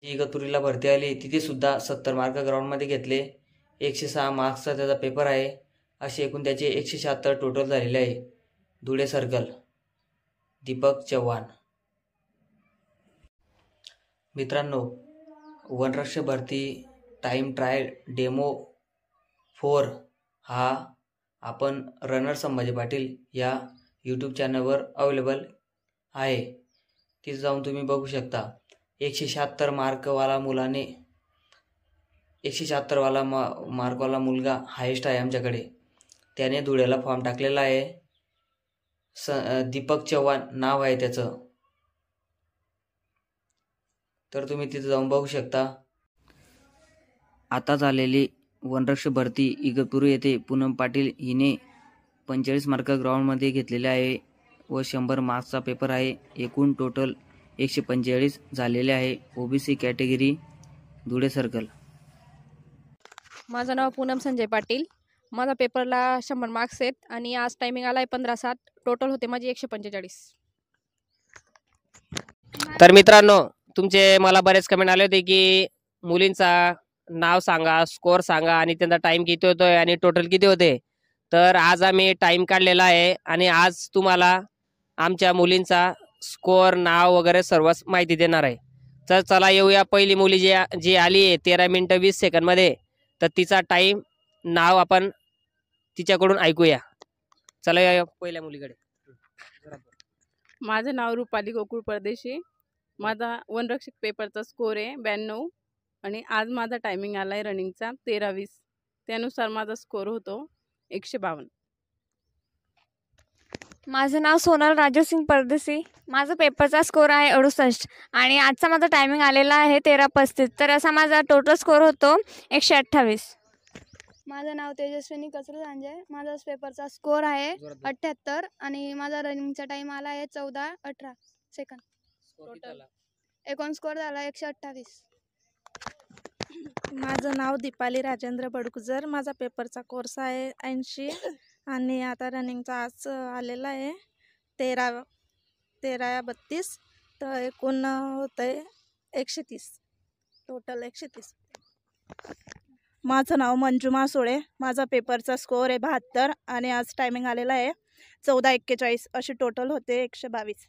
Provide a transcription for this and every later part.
इगतपुरीला भरती आली तिथे सुद्धा 70 मार्क ग्राउंडमध्ये घेतले. 106 मार्क्सचा त्याचा पेपर आहे. असे एकूण त्याचे 176 टोटल झालेले आहे. धुळे सर्कल दीपक चव्हाण. मित्रांनो, वनरक्षक भरती टाईम ट्रायल डेमो 4 हा आपण रनर संभाजी पाटील या यूट्यूब चॅनलवर अवेलेबल आहे. तिथे जाऊन तुम्ही बघू शकता. 176 मार्कवाला मुलाने 176 वाला मार्कवाला मुलगा हायेस्ट आहे आमच्याकडे. त्याने धुळ्याला फॉर्म टाकलेला आहे. दीपक चव्हाण नाव आहे त्याचं. तर तुम्ही तिथे जाऊन बघू शकता. आता झालेली वनरक्षक भरती इगतपुरी येथे पूनम पाटील हिने 45 मार्क ग्राउंडमध्ये घेतलेले आहे व 100 मार्क्सचा पेपर आहे. एकूण टोटल 145 झालेले आहे. OBC category Dhule circle. माझं नाव पूनम संजय पाटील. माझा पेपरला 100 मार्क्स आहेत आणि आज टायमिंग आला आहे 15:07. टोटल होते माझे 145. तर मित्रांनो, तुमचे मला बरेच कमेंट आले होते की मुलींचा नाव सांगा, स्कोअर सांगा आणि त्यांचा टाइम किती होतोय आणि टोटल किती होते. तर आज आम्ही टाइम काढलेला आहे आणि आज तुम्हाला आमच्या मुलींचा स्कोअर, नाव वगैरे सर्व माहिती देणार आहे. तर चला येऊया. पहिली मुली जी आली आहे 13 मिनिटं 20 सेकंदमध्ये, तर तिचा टाइम, नाव आपण तिच्याकडून ऐकूया. चला या पहिल्या मुलीकडे. माझं नाव रुपाली गोकुळ परदेशी. माझा वनरक्षक पेपरचा स्कोर आहे 92 आणि आज माझा टायमिंग आला आहे रनिंगचा 13:20. त्यानुसार माझा स्कोर होतो 152. माझं नाव सोनल राजूसिंग परदेशी. माझा पेपरचा स्कोर आहे 68 आणि आजचा माझा टायमिंग आलेला आहे 13:35. तर असा माझा टोटल स्कोर होतो 128. माझं नाव तेजस्विनी कसरू सांजय. माझा पेपरचा स्कोर आहे 78 आणि माझा रनिंगचा टाइम आला आहे 14:18 सेकंद. टोटल एकूण स्कोर झाला 128. माझं नाव दीपाली राजेंद्र बडगुजर. माझा पेपरचा कोर्स आहे 80 आणि आता रनिंगचा आज आलेला आहे 13:32. तर एकूण होतं आहे 130. टोटल 130. माझं नाव मंजुमा सोळे. माझा पेपरचा स्कोअर आहे 72 आणि आज टायमिंग आलेला आहे 14:41. अशी टोटल होते 122.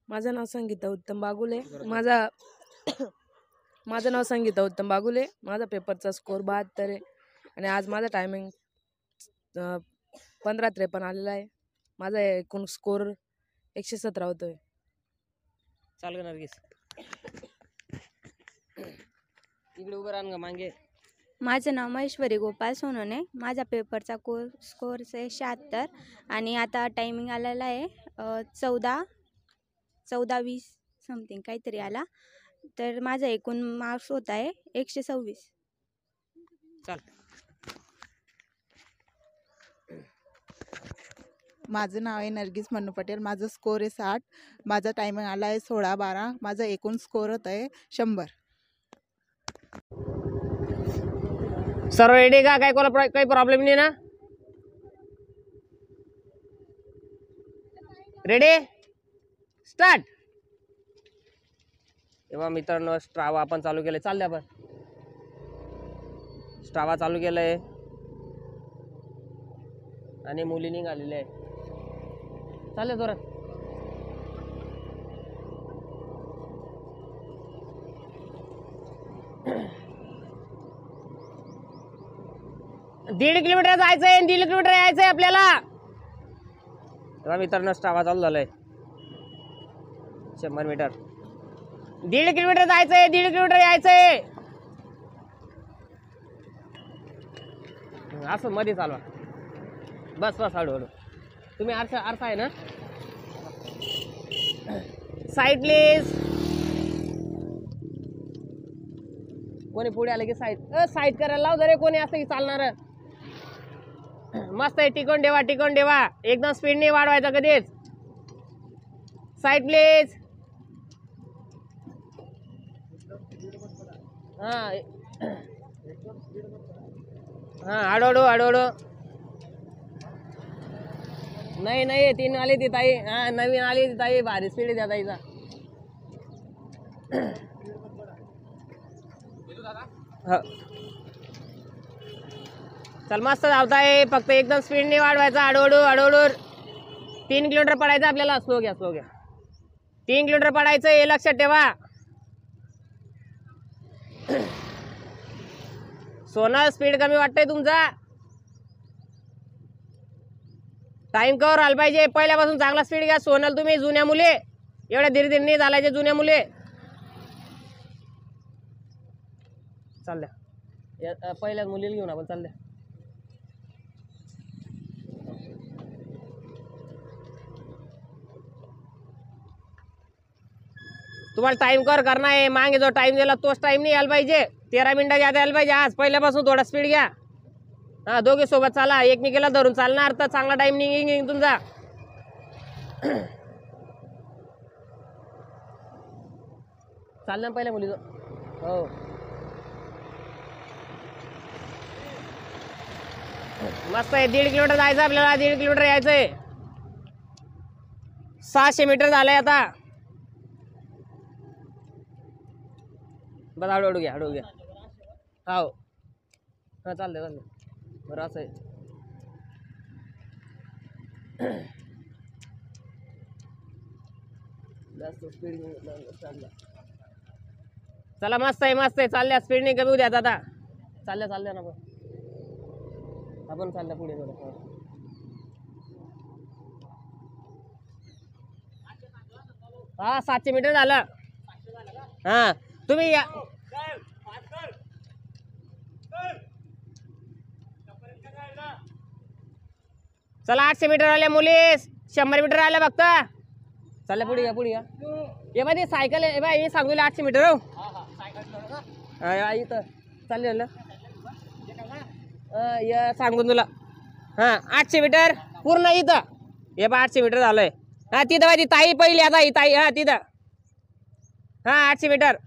माझं नाव संगीता उत्तम बागुले. माझं नाव संगीता उत्तम बागुले. माझा पेपरचा स्कोअर 72 आहे आणि आज माझा टायमिंग 15:53 आलेला आहे. माझा एकूण स्कोअर 117 होतोय. चाल नर्गिस, इकडे उभं राहा मागे. माझं नाव महेश्वरी गोपाल सोनोने. माझा पेपरचा स्कोअर आहे 76 आणि आता टायमिंग आलेला आहे 14:20 समथिंग काहीतरी आला. तर माझा एकूण मार्क्स होत आहे 126. चाल. माझं नाव आहे नर्गिस मन्नू पटेल. माझं स्कोअर आहे 60. माझा टायमिंग आला आहे 16:12. माझा एकूण स्कोअर होत आहे 100. सर्व रेडी का? काही प्रॉब्लेम नाही ना? Ready start. तेव्हा मित्रांनो, स्ट्रावा आपण चालू केलंय. चालते आपण स्ट्रावा चालू केलंय आणि मुली निघालेल्या आहे. चालेल जोरात. दीड किलोमीटर जायचंय, 1.5 किलोमीटर यायचंय आपल्याला. तेव्हा मित्रांनो, स्ट्रावा चालू झालंय. 100 मीटर, 1.5 किलोमीटर जायचंय, 1.5 किलोमीटर यायचंय. असं मध्ये चालवा. बस हळूहळू. तुम्ही आरसा आहे ना? Side please. कोणी पुढे आले की साईड करायला लाव जरे. कोणी असं की चालणार. मस्त आहे. टिकून ठेवा. एकदम स्पीड नाही वाढवायचा कधीच. Side please. हळूहळू. नाही 3 आली ती ताई, हा नवीन आली ती ताई, भारी स्पीड द्या ताईचा. चल मस्त धावताय, फक्त एकदम स्पीड नाही वाढवायचा, हळूहळू 3 किलोमीटर पडायचं आपल्याला. स्लो घ्या 3 किलोमीटर पडायचं हे लक्षात ठेवा. सोनल स्पीड कमी वाटतंय तुमचा, टाइम कवर आला पाहिजे. पहिल्यापासून चांगला स्पीड घ्या सोनल. तुम्ही जुन्या मुले एवढ्या धीरे नाही चालायचे, जुन्या मुले. चालल्या पहिल्याच मुलीला घेऊन आपण चालल्या. तुम्हाला टाइम कवर करना आहे. मागे जो टाइम दिला तोच टाइम नाही यायला पाहिजे. 13 मिनिटं यायला पाहिजे. आज पहिल्यापासून थोडा स्पीड घ्या. हा दोघे सोबत चाला, एकमेकीला धरून चालणार तर चांगला टाइम निघेल तुमचा. चालणार पहिल्या मुलीचं. हो मस्त आहे. 1.5 किलोमीटर जायचं आपल्याला, 1.5 किलोमीटर यायचंय. 600 मीटर झालंय आता. बस हळूहळू घ्या हो. हा चालतंय बरं असं आहे. जास्त स्पीड चला मस्त आहे चालल्या. स्पीड नाही कमी द्या आता. चालल्या ना आपण चालल्या पुढे थोडं. हा 700 मीटर झालं. हा तुम्ही या. चला 800 मीटर आल्या मुली, 100 मीटर आल्या फक्त. चालल्या पुढे या. हे बाई सायकल आहे बाई, हे सांगू 800 मीटर. हो इथं चालले या सांगून तुला. हा 800 मीटर पूर्ण इथं. हे बा 800 मीटर झालंय. हा तिथं बाई ती ताई पहिली आता ही ताई. हा तिथं. हा 800 मीटर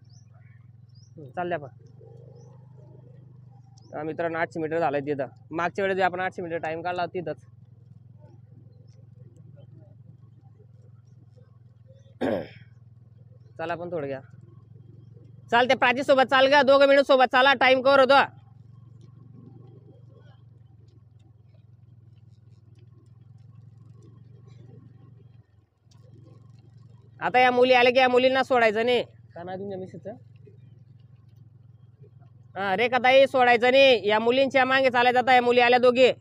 चालल्या पण. मित्रांनो 800 मीटर झालंय तिथं. मागच्या वेळेस आपण 800 मीटर टाइम काढला तिथंच. चला पण थोडं घ्या. चालते प्राची सोबत चाल गा, 2 मिनिट सोबत चाला, टाइम कवर होतो. आता या मुली आल्या की या मुलींना सोडायचं नाही. का नाही तुमच्या मिसेसचं? हा रेखाताई सोडायचं नाही. या मुलींच्या मागे चालायचं. आता या मुली आल्या दोघे.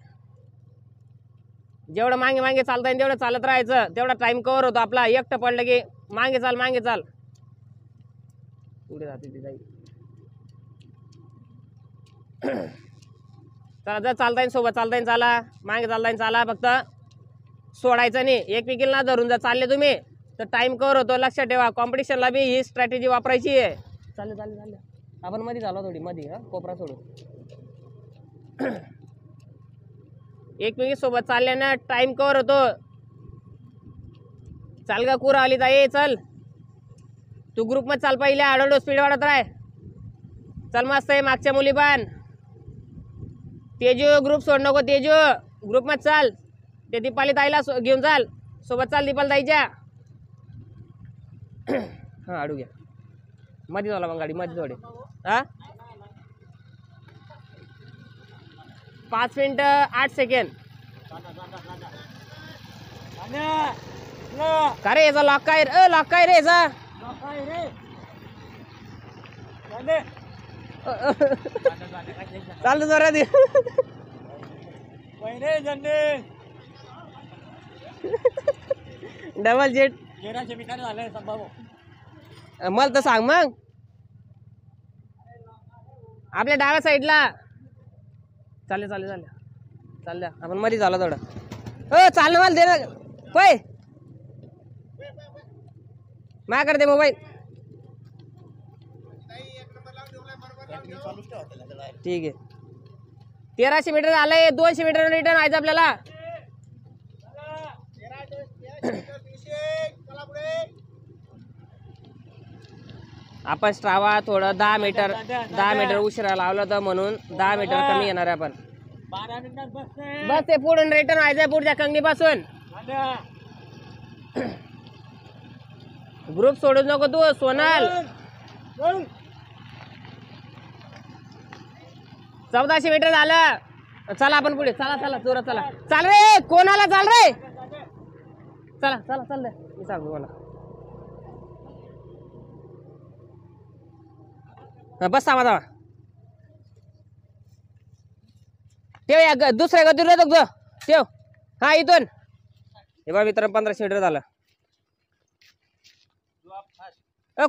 जेवढं मागे चालता येईल तेवढं चालत राहायचं. तेवढा टाइम कवर होतो आपला. एकटं पडलं की मागे चाल. पुढे जाते ती ताई. चला जर चालता येईल सोबत चालता येईल चाला, मागे चालता येईल चाला. फक्त सोडायचं नाही. एकमेकीला धरून जर चालले तुम्ही तर टाइम कवर होतो. लक्षात ठेवा. कॉम्पिटिशनला बी ही स्ट्रॅटेजी वापरायची आहे. चालले आपण मध्ये झालो थोडी मध्ये. हा कोपरा सोडून एकमेकी सोबत चालल्यानं टाइम कवर होतो. चाल गा कुरा आली ताई. चल तू ग्रुप मध्ये चाल, पहिले हळूहळू स्पीड वाढत राह. चल मस्त आहे. मागच्या मुली पण. तेजू ग्रुप सोड नको. तेजू ग्रुप मध्ये चाल. ते दीपाली ताईला घेऊन चाल. सोबत चाल दीपाली ताईच्या. हा हळू घ्या. मध्ये झाला मग गाडी मध्ये थोडे. हा 5 मिनिट 8 सेकंड. का रे याचा लॉक काय रे याचा. चालतं जोरात. डबल जेट मला तर सांग मग. आपल्या डाव्या साईडला चालल्या आपण मध्ये झाला थोडं. चाल ना मला दे ना पै. माझ्याकडे दे मोबाईल. ठीक आहे. 1300 मीटर झालंय. 200 मीटर रिटर्न व्हायचं आपल्याला. आपण स्ट्रावा थोडं 10 मीटर उशिरा लावलं तर म्हणून 10 मीटर कमी येणार आहे आपण. बस ते पुढून रिटर्न व्हायचंय पुढच्या कंगणीपासून. ग्रुप सोडू नको तू सोनाल. 1400 मीटर झालं. चला आपण पुढे. चला चला जोरात चला. चाल रे कोणाला चाल रे. चला चला चाल रे. मी सांगतो मला. बस थांबा थांबा. ठेव या दुसऱ्या गतीवर येतो ठेव. हा इथून हे बघा मित्रांनो 1500 मीटर झालं.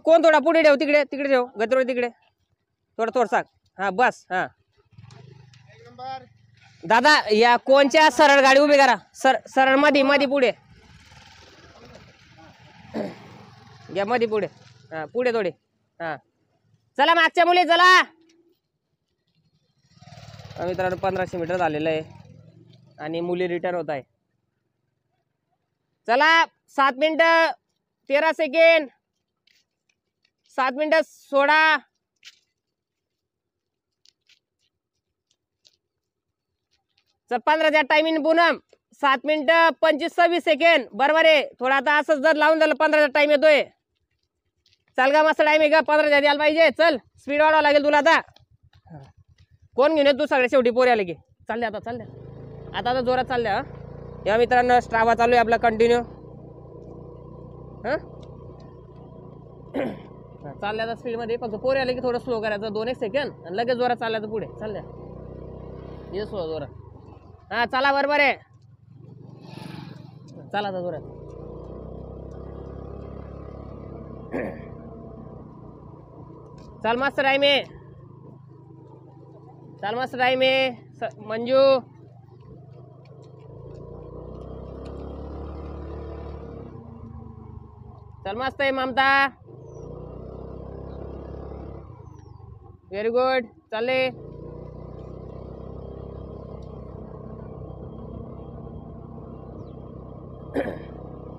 कोण थोडा पुढे ठेव. तिकडे तिकडे ठेव गतीवर तिकडे थोडं सांग. हा बस. हा दादा या कोणच्या सरळ गाडी उभी करा. सरळ मध्ये मध्ये पुढे या मध्ये पुढे. हा पुढे थोडे. हा चला मागच्या मुली चला. मित्रांनो 1500 मीटर झालेलं आहे आणि मुली रिटर्न होत आहे. चला 7 मिनिटं 13 सेकंड. 7 मिनिटं 16. चल 15च्या टायमिंग पूनम 7 मिनिटं 25-26 सेकंड बरोबर आहे. थोडा आता असंच जर लावून झालं 15चा टाइम येतोय. चाल का मस्त टाइम आहे का 15च्या द्यायला पाहिजे. चल स्पीड वाढवावं लागेल तुला आता. कोण घेऊन तू सगळे शेवटी पोरे आले की चालले आता चालले आता जोरात चालले. हा या मित्रांनो स्ट्रावा चालू आहे आपला कंटिन्यू. चालल्या आता स्पीड मध्ये फक्त पोरे आले की थोडं स्लो करायचं 2-1 सेकंड आणि लगेच जोरात चालल्याचं पुढे चालल्या. ये स्लो जोरात. हा चला बरोबर आहे. चला आता जोरात. चल मस्त टाइम आहे. चल मस्त टाइम आहे मंजू. चल मस्त आहे ममता. Very good. चालले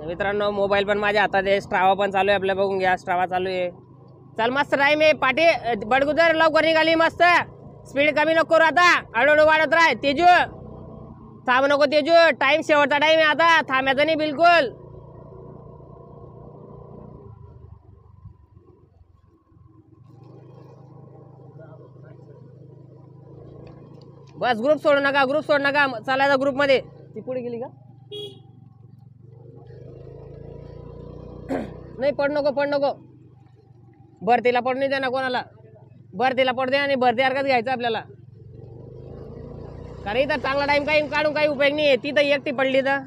मित्रांनो मोबाईल पण माझ्या हातात आहे. स्ट्रावा पण चालू आहे आपल्या बघून घ्या. स्ट्रावा चालू आहे. चल मस्त टाइम आहे. पाठी बडगुजर लवकर निघाली मस्त. स्पीड कमी नको करू आता. हळूहळू वाढत राह. तेजू थांब नको तेजू. टाइम शेवटचा टाइम आहे आता. थांबायचं नाही बिलकुल. बस ग्रुप सोडू नका. ग्रुप सोडू नका. चालायचा ग्रुप मध्ये. ती पुढे गेली का नाही. पड नको भरतीला पड नाही दे ना कोणाला. भरतीला पड दे आणि भरती अर्घच घ्यायचं आपल्याला. कारण इथं चांगला टाइम काही काढून काही उपयोग नाही. तिथं एकटी पडली तर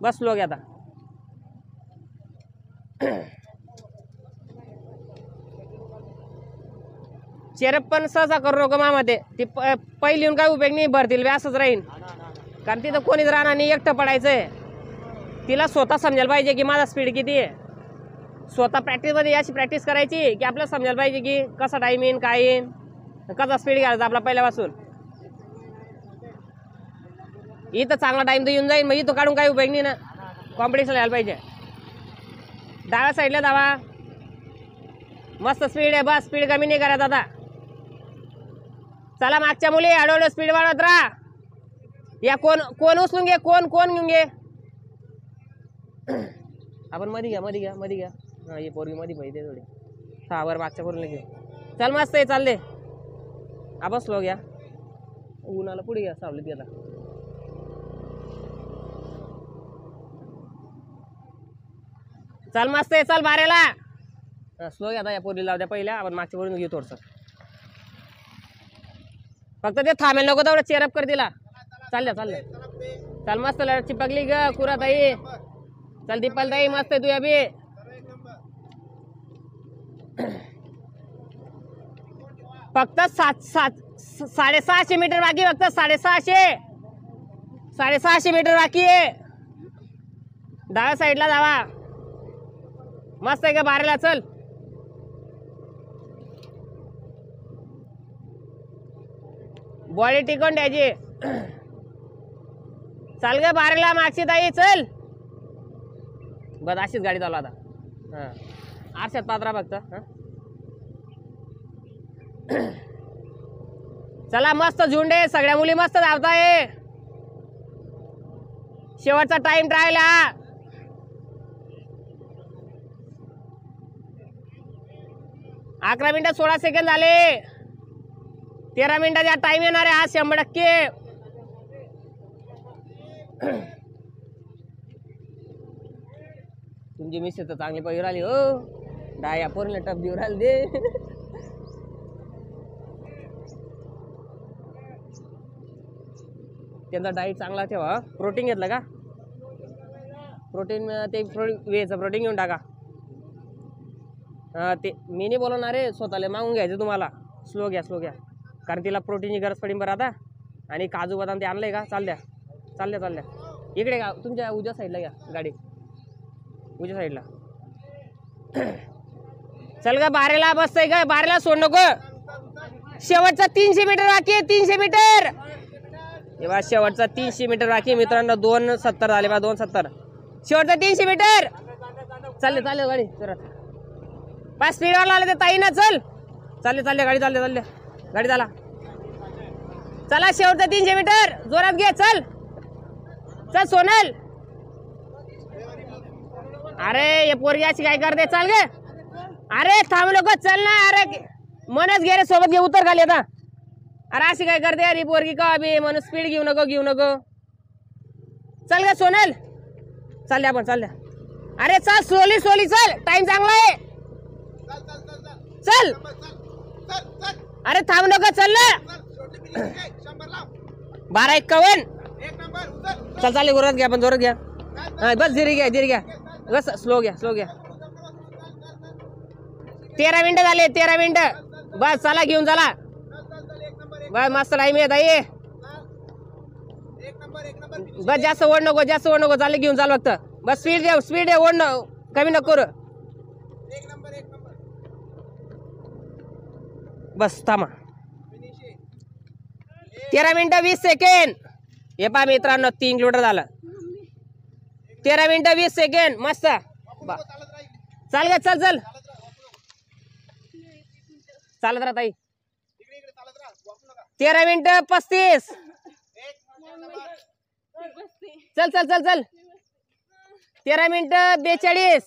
बसलो आता. चेरप पण सहसा करू नको मामाते. ती पहिली येऊन काय उपयोग नाही. भरतील असंच राहीन कारण तिथं कोणीच राहणार नाही. एकटं पडायचंय. तिला स्वतः समजायला पाहिजे की माझा स्पीड किती आहे. स्वतः प्रॅक्टिसमध्ये अशी प्रॅक्टिस करायची की आपल्याला समजायला पाहिजे की कसा टाइम येईन काय येईन कसा स्पीड घ्यायचा आपला पहिल्यापासून. इथं चांगला टाइम तर येऊन जाईल मग इथं काढून काही उपयोग नाही ना. कॉम्पिटिशन यायला पाहिजे. डाव्या साईडला धावा. मस्त स्पीड आहे. बस स्पीड कमी नाही करायचं आता. चला मागच्या मुली हळूहळू स्पीड वाढवत राहा. या कोण उचलून घे. कोण घेऊन घे. आपण मध्ये घ्या. हा ये पोरगी मध्ये पाहिजे थोडी. हा बरं मागच्या पोरीला घे. चल मस्त आहे. चालले आपण स्लो घ्या. उन्हाला पुढे घ्या सावलीत गेला. चल मस्त आहे. चल बारेला. स्लो घ्या. या पोरीला लावू द्या पहिल्या. आपण मागच्या पोरीला घेऊ थोडस. फक्त ते थांबेल नको तेवढं चेअरअप कर तिला. चालल्या चल मस्त चिपकली ग कुरा ताई. चल दीपाल ताई मस्त आहे तू अभि. फक्त 650 मीटर बाकी. फक्त 650 मीटर बाकी आहे. डाव्या साईडला जावा. मस्त आहे का बारेला. चल बॉडी टिकून द्यायची. चाल ग बारेला मागची ताई. चल बस अशीच गाडी चालू आता. हा आरशात पात्रा फक्त. चला मस्त झुंडे. सगळ्या मुली मस्त धावताय. शेवटचा टाइम ट्रायल हा. अकरा मिनिटं 16 सेकंद झाले. 13 मिनिटाचा टाइम येणार आहे आज 100%. तुमची मिसेस तर चांगली पैर आली हो. डाया पोरले टप देऊ राहिले दे. त्यांचा डाईट चांगला ठेवा. प्रोटीन घेतलं का? प्रोटीन ते वेचं प्रोटीन घेऊन टाका. ते मी नाही बोलवणार आहे, स्वतःला मागून घ्यायचं तुम्हाला. स्लो घ्या कारण तिला प्रोटीनची गरज पडेल बरं आता. आणि काजू बदाम ते आणलंय का? चाल द्या इकडे का तुमच्या उजव्या साईडला घ्या गाडी. उजव्या साईडला चल ग. बारेला बसतंय का? बारेला सोड नको. शेवटचा 300 मीटर बाकी आहे. 300 मीटर तेव्हा शेवटचा 300 मीटर बाकी मित्रांनो. 2:70 झाले बा. 2:70 शेवटचा 300 मीटर. चालले गाडी जरा पाच स्पीडवर आले ते ताई ना. चालले गाडी चालले गाडी चला शेवटचा 300 मीटर जोरात घे. चल सोनल. अरे ये पोरगी अशी काय करते? चाल गे. अरे थांब लोक. चल ना. अरे मनच घे रे सोबत. घे उतर खाली आता. अरे अशी काय करते अरे पोरगी का बी? मन स्पीड घेऊ नको. चल ग सोनल. चालले आपण चालल्या. अरे चल स्लोली चल. टाइम चांगला आहे. चल. अरे थांब नको. चल ना. 12:51. चल जोरात घ्या. पण जोरात घ्या. बस धीरे घ्या. बस स्लो घ्या. 13 मिनिटं झाले. 13 मिनिटं बस. चला घेऊन चला. बस मस्त टाइम आहे ताई. बस जास्त ओढ नको. चालले घेऊन चाल फक्त. बस स्पीड दे. ओढ कमी नको करू. बस थांबा. 13 मिनिटं 20 सेकंड. हे पहा मित्रांनो 3 किलोमीटर झालं. 13 मिनिटं 20 सेकंड. मस्त. चाल ग. चल चालत राहा ताई. 13 मिनिटं 35. चल 13 मिनिटं 42.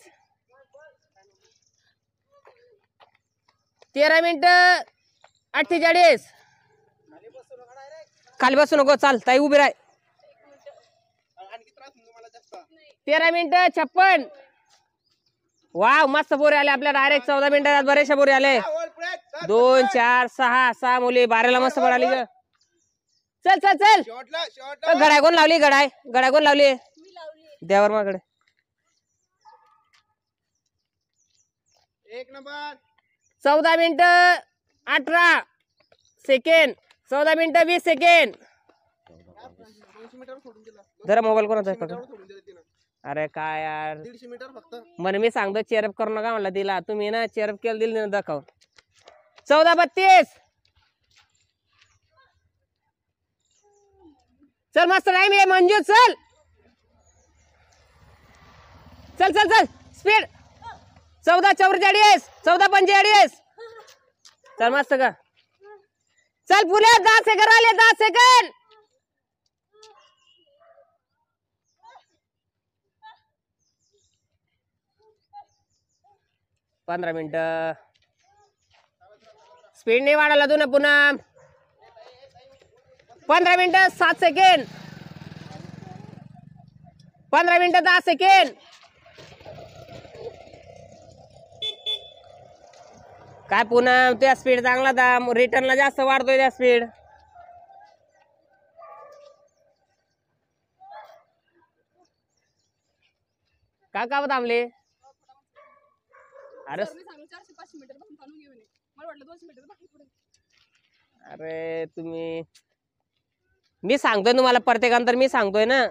13 मिनिटं 48. खाली बसू नको. चाल ताई उभी राह. 13 मिनिटं 56. वाव मस्त पोरे आले आपल्या. डायरेक्ट 14 मिनिटात बरेचशा पोरे आले. 2 4 6 मुली. बारेला मस्त पोर आली ग. चल घड्याळ कोण लावली? घड्याळ कोण लावली? द्यावर माझ्याकडे. 14 मिनिटं 18 सेकंड. 14 मिनिटं 20 सेकंड. जरा मोबाईल कोणाचा आहे? अरे काय यार म्हणे मी सांगतो चेअरअप करू नका म्हणलं तिला. तुम्ही ना चेअरअप केलं दिली ना दाखव. 14:32. चल मस्त टाइम आहे मंजू. चल स्पीड. 14:44. 14:45. चल मस्त का. चल पुढे 10 सेकंड आले. 10 सेकंड. 15 मिनिटं. स्पीड नाही वाढायला तू ना पुन्हा. 15 मिनिटं 7 सेकंड. 15 मिनिटं 10 सेकंड. काय पुन्हा त्या स्पीड चांगला था. रिटर्नला जास्त वाढतोय त्या स्पीड. का थांबले? अरे तुम्ही मी सांगतोय तुम्हाला प्रत्येकानंतर मी सांगतोय ना.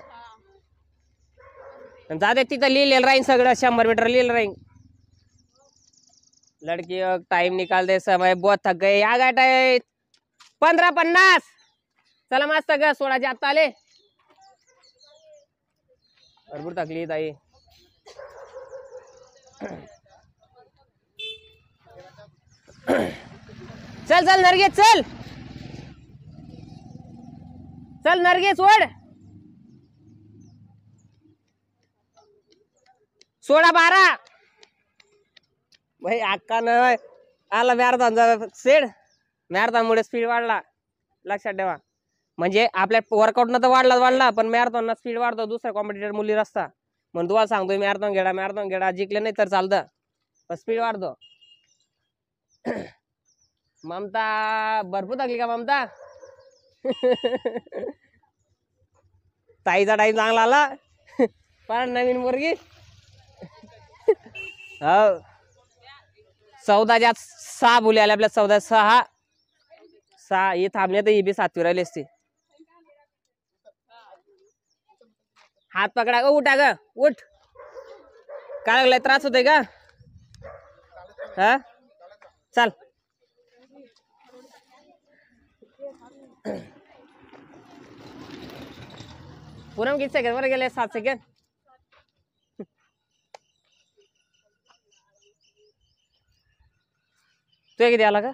जाते तिथं लिहिलेलं राहीन सगळं. 100 मीटर लिहिलं राहीन. लड़की टाइम निकालते समय बहुत थक गए. या गाठ आहे 15:50. चला मस्त ग. 16 आता आले. भरपूर थकली ताई. चल नरगेश चल नरगेश ओढ. 16-12 भाई अक्का न आला मॅरेथॉनचा सेड. मॅरेथॉनमुळे स्पीड वाढला, लक्षात ठेवा. म्हणजे आपल्या वर्कआउट न तर वाढला पण मॅरेथॉन स्पीड वाढतो. दुसऱ्या कॉम्पिटिटर मुली रस्ता म्हणून तुम्हाला सांगतोय मॅरेथॉन घेडा जिंकले नाही तर चालतं, पण स्पीड वाढतो. ममता भरपूर थकली का ममता? ताईचा टाईम चांगला आला. पण नवीन मुलगी हो 14 6 मुली आल्या आपल्या. 14 6 ही थांबले तर ही बी 7वी राहिली असती. हात पकडा ग, उठा ग, उठ. काय लागलाय, त्रास होतोय का? हा चल. पूनम किती सेकंड वर गेले? 7 सेकंड. तू किती आला का?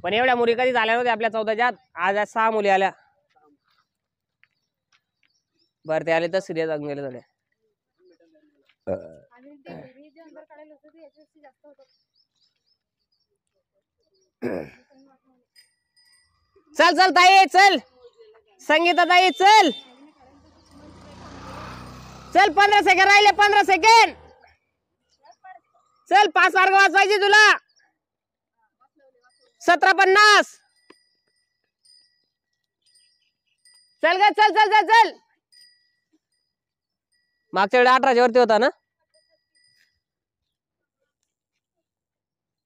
पण एवढ्या मुली कधी झाल्या नव्हत्या आपल्या 14च्या. आज 6 मुली आल्या. बरं ते आले तर सिरियस जाऊन गेले थोडे. चल चल ताई चल, संगीता ताई चल चल. 15 सेकंड राहिले, 15 सेकंड. चल 5 मार्क वाचवायचे तुला. 17:50. चल ग, चल चल चल चल. मागच्या वेळी 18च्या वरती होता ना.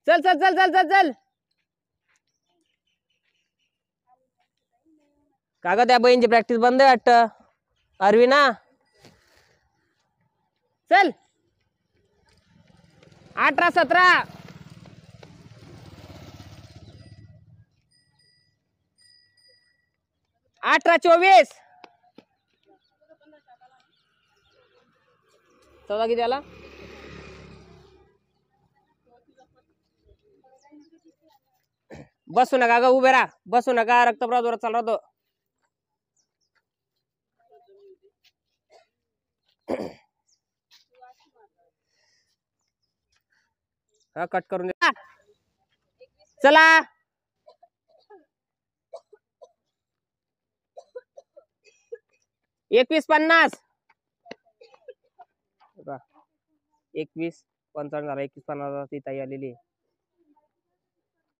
चल चल चल चल चल चल. का ग त्या बहीणची प्रॅक्टिस बंद आहे वाटतं अरविना. चल 18-17. 18-24. 14 किती आला? बसू नका ग, उभे राहा. बसू नका, रक्तप्रवाह जोरात चालू राहतो. हा कट करून दे. चला 21:50. 21:55 झाला. 21:50 ती ताई आलेली.